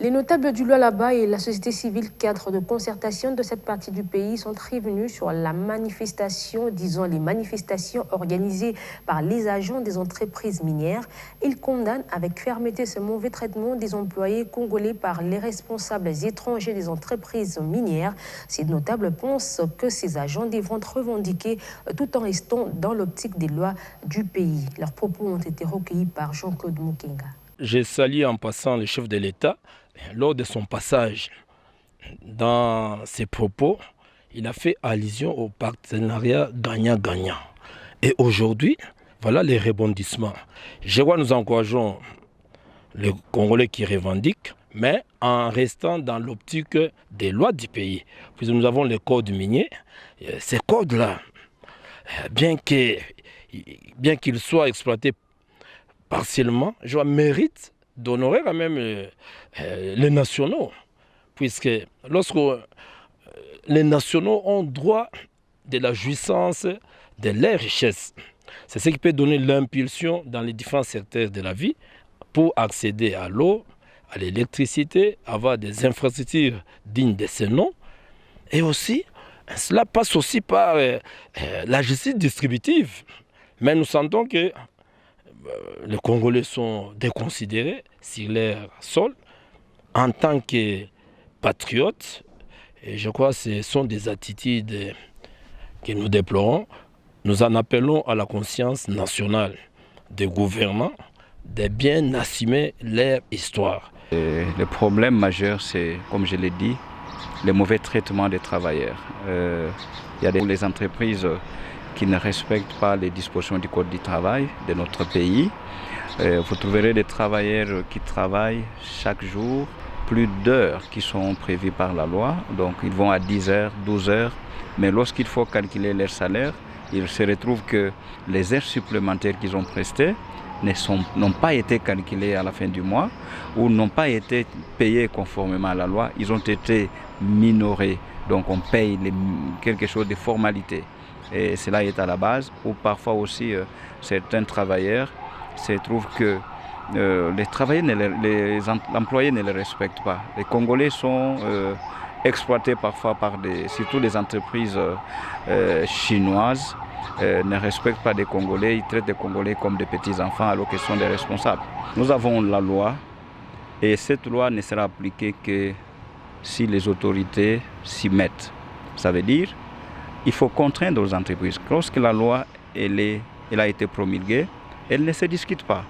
Les notables du Lualaba et la société civile cadre de concertation de cette partie du pays sont très venus sur la manifestation, les manifestations organisées par les agents des entreprises minières. Ils condamnent avec fermeté ce mauvais traitement des employés congolais par les responsables étrangers des entreprises minières. Ces notables pensent que ces agents devront revendiquer tout en restant dans l'optique des lois du pays. Leurs propos ont été recueillis par Jean-Claude Mukenga. Je salue en passant le chef de l'État. Lors de son passage dans ses propos, il a fait allusion au partenariat gagnant-gagnant. Et aujourd'hui, voilà les rebondissements. Je vois, nous encourageons les Congolais qui revendiquent, mais en restant dans l'optique des lois du pays. Puis nous avons le code minier. Ces codes-là, bien qu'ils soient exploités partiellement, je mérite d'honorer quand même les nationaux, puisque lorsque les nationaux ont droit de la jouissance de leurs richesses, c'est ce qui peut donner l'impulsion dans les différents secteurs de la vie pour accéder à l'eau, à l'électricité, avoir des infrastructures dignes de ce nom. Et aussi, cela passe aussi par la justice distributive. Mais nous sentons que les Congolais sont déconsidérés sur leur sol en tant que patriotes. Et je crois que ce sont des attitudes que nous déplorons. Nous en appelons à la conscience nationale des gouvernants de bien assumer leur histoire. Le problème majeur, c'est, comme je l'ai dit, le mauvais traitement des travailleurs. Il y a des entreprises qui ne respectent pas les dispositions du Code du travail de notre pays. Vous trouverez des travailleurs qui travaillent chaque jour plus d'heures qui sont prévues par la loi. Donc ils vont à 10 heures, 12 heures. Mais lorsqu'il faut calculer leur salaire, il se retrouve que les heures supplémentaires qu'ils ont prestées n'ont pas été calculées à la fin du mois ou n'ont pas été payées conformément à la loi. Ils ont été minorés. Donc on paye quelque chose de formalité. Et cela est à la base, ou parfois aussi certains travailleurs se trouvent que l'employé ne les respecte pas. Les Congolais sont exploités parfois par surtout les entreprises chinoises, ne respectent pas des Congolais, ils traitent des Congolais comme des petits enfants alors qu'ils sont des responsables. Nous avons la loi et cette loi ne sera appliquée que si les autorités s'y mettent. Ça veut dire il faut contraindre aux entreprises. Lorsque la loi elle a été promulguée, elle ne se discute pas.